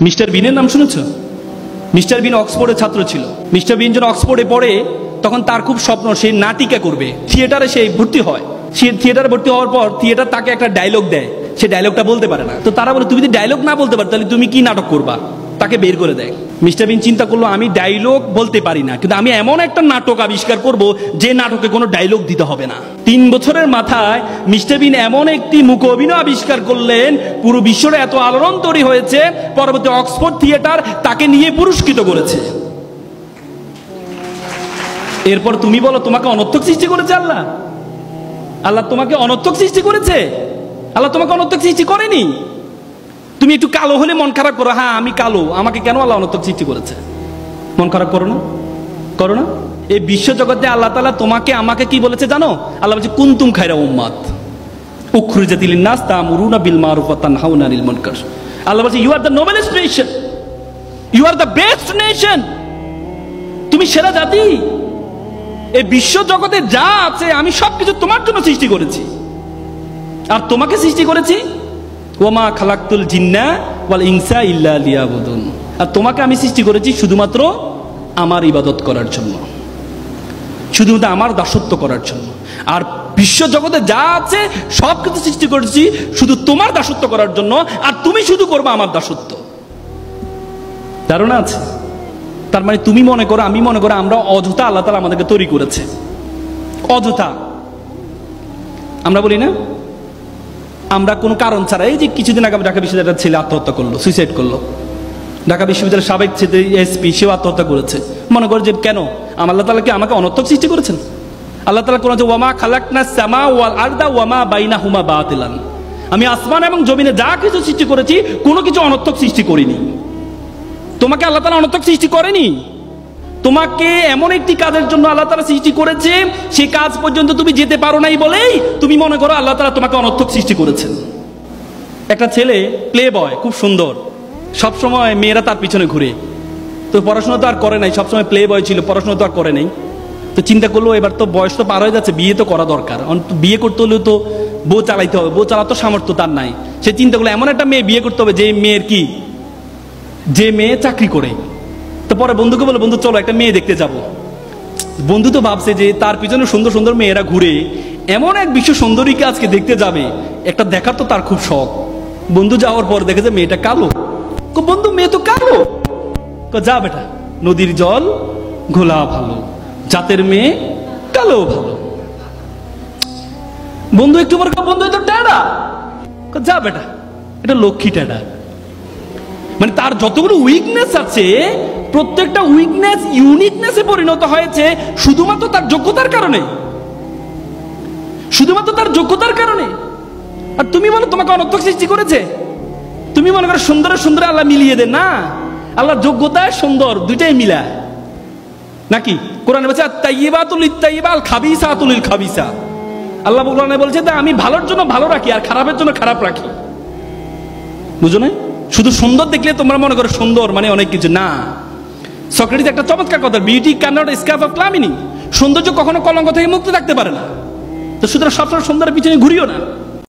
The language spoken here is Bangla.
মিস্টার বিনের নাম শুনেছ? মিস্টার বিন অক্সফোর্ডের ছাত্র ছিল। মিস্টার বিন যখন অক্সফোর্ডে পড়ে তখন তার খুব স্বপ্ন সে নাটিকা করবে। থিয়েটারে সে ভর্তি হয়। সে থিয়েটারে ভর্তি হওয়ার পর থিয়েটার তাকে একটা ডায়লগ দেয়, সে ডায়লগটা বলতে পারে না। তো তারা বলে তুমি যদি ডায়লগ না বলতে পারো তাহলে তুমি কি নাটক করবা? তাকে বের করে দেয়। মিস্টার বিন চিন্তা করলো আমি ডায়লগ বলতে পারি না, কিন্তু আমি এমন একটা নাটক আবিষ্কার করব যে নাটকে কোনো ডায়লগ দিতে হবে না। 3 বছরের মাথায় মিস্টার বিন এমন একটি মুখ অভিনয় আবিষ্কার করলেন, পুরো বিশ্বরে এত আলোড়ন তৈরি হয়েছে, পরবর্তী অক্সফোর্ড থিয়েটার তাকে নিয়ে পুরস্কৃত করেছে। এরপর তুমি বলো তোমাকে অনর্থক সৃষ্টি করেছে আল্লাহ? আল্লাহ তোমাকে অনর্থক সৃষ্টি করেছে? আল্লাহ তোমাকে অনর্থক সৃষ্টি করেনি। তুমি একটু কালো হলে মন খারাপ করো, হ্যাঁ আমি কালো, আমাকে কেন আল্লাহ অনর্থক সৃষ্টি করেছে? মন খারাপ করো না? করো না? এই বিশ্ব জগতে আল্লাহ তাআলা তোমাকে আমাকে কি বলেছে জানো? আল্লাহ বলছে কুনতুম খায়রা উম্মাত উখরিজাত লিন-নাস তা'মুরুনা বিল মারুফ ওয়া তানহাউনা আনিল মুনকার। আল্লাহ বলছে you are the noblest nation, you are the best nation. তুমি সেরা জাতি। এই বিশ্ব জগতে যা আছে আমি সবকিছু তোমার জন্য সৃষ্টি করেছি। আর তোমাকে সৃষ্টি করেছি ওয়ামা খালাকতুল জিন্না ওয়াল ইনসা ইল্লা লিয়াবুদুন। আর তোমাকে আমি সৃষ্টি করেছি শুধুমাত্র আমার ইবাদত করার জন্য, শুধুমাত্র আমার দাসত্ব করার জন্য। আর বিশ্ব জগতে যা আছে সব কিছু সৃষ্টি করেছি শুধু তোমার দাসত্ব করার জন্য, আর তুমি শুধু করবে আমার দাসত্ব। ধারণা আছে? তার মানে তুমি মনে করো, আমি মনে করো আমরা অযথা আল্লাহ তাআলা আমাদেরকে তৈরি করেছে, অযথা। আমরা বলি না আমরা কোনো কারণ ছাড়া, এই যে কিছুদিন আগে ঢাকা বিশ্ববিদ্যালয়ের ছেলে আত্মহত্যা করলো, সুইসাইড করলো। ঢাকা বিশ্ববিদ্যালয়ের সাবেক এসপি সেও আত্মহত্যা করেছে। মনে করে যে কেন আল্লাহ তাআলা কি আমাকে অনর্থক সৃষ্টি করেছেন? আল্লাহ তাআলা কোন ওয়ামা খালাকনাস সামা ওয়াল আরদা ওয়ামা বাইনাহুমা বাতিলান। আমি আসমান এবং জমিনে যা কিছু সৃষ্টি করেছি কোনো কিছু অনর্থক সৃষ্টি করিনি। তোমাকে আল্লাহ তাআলা অনর্থক সৃষ্টি করেনি। তোমাকে এমন একটি কাজের জন্য আল্লাহ তাআলা সৃষ্টি করেছে, সেই কাজ পর্যন্ত তুমি যেতে পারো নাই বলেই তুমি মনে করো আল্লাহ তাআলা তোমাকে অনর্থক সৃষ্টি করেছেন। একটা ছেলে প্লে বয়, খুব সুন্দর, সবসময় মেয়েরা তার পিছনে ঘুরে। তো পড়াশোনা তো আর করে নাই, সবসময় প্লে বয় ছিল, পড়াশোনা তো আর করে নাই। তো চিন্তা করলো এবার তো বয়স তো পার হয়ে যাচ্ছে, বিয়ে তো করা দরকার। বিয়ে করতে হলেও তো বউ চালাইতে হবে, বউ চালাতো সামর্থ্য তার নাই। সে চিন্তা করলো এমন একটা মেয়ে বিয়ে করতে হবে যে মেয়ের কি, যে মেয়ে চাকরি করে। তো পরে বন্ধুকে বলে বন্ধু চলো একটা মেয়ে দেখতে যাব। বন্ধু তো ভাবছে যে তার পিছনে সুন্দর সুন্দর মেয়েরা ঘুরে, এমন এক বিশ্ব সুন্দরীকে আজকে দেখতে যাবে, একটা দেখার তো তার খুব শখ। বন্ধু যাওয়ার পর দেখে যে মেয়েটা কালো। বন্ধু মেয়ে তো কালো। যা বেটা, নদীর জল ঘোলা ভালো, জাতের মেয়ে কালো ভালো। বন্ধু একটু পর বন্ধু তো ট্যাডা। যা বেটা, এটা লক্ষ্মী ট্যাডা। মানে তার যতগুলো উইকনেস আছে প্রত্যেকটা উইকনেস ইউনিকনেসে পরিণত হয়েছে শুধুমাত্র তার যোগ্যতার কারণে, শুধুমাত্র তার যোগ্যতার কারণে। আর তুমি বলো তোমাকে অনর্থক সৃষ্টি করেছে? তুমি মনে করো সুন্দরের সুন্দর আল্লাহ মিলিয়ে দেন না। আল্লাহ যোগ্যতায় সুন্দর দুইটাই মিলায় নাকি? কোরআনে বলছে আত-তাইয়্যিবাতুল লিত-তাইয়্যিবা আল খাবিসাতুল লিল খাবিসা। আল্লাহ কোরআনে বলছে যে আমি ভালোর জন্য ভালো রাখি আর খারাপের জন্য খারাপ রাখি। বুঝো না? শুধু সুন্দর দেখলে তোমরা মনে করো সুন্দর মানে অনেক কিছু না। সক্রেটিস একটা চমৎকার কথা, beauty cannot escape of calamity. সৌন্দর্য কখনো কলঙ্ক থেকে মুক্ত থাকতে পারে না। তো সুতরাং সবসময় সুন্দরের পিছনে ঘুরিও না।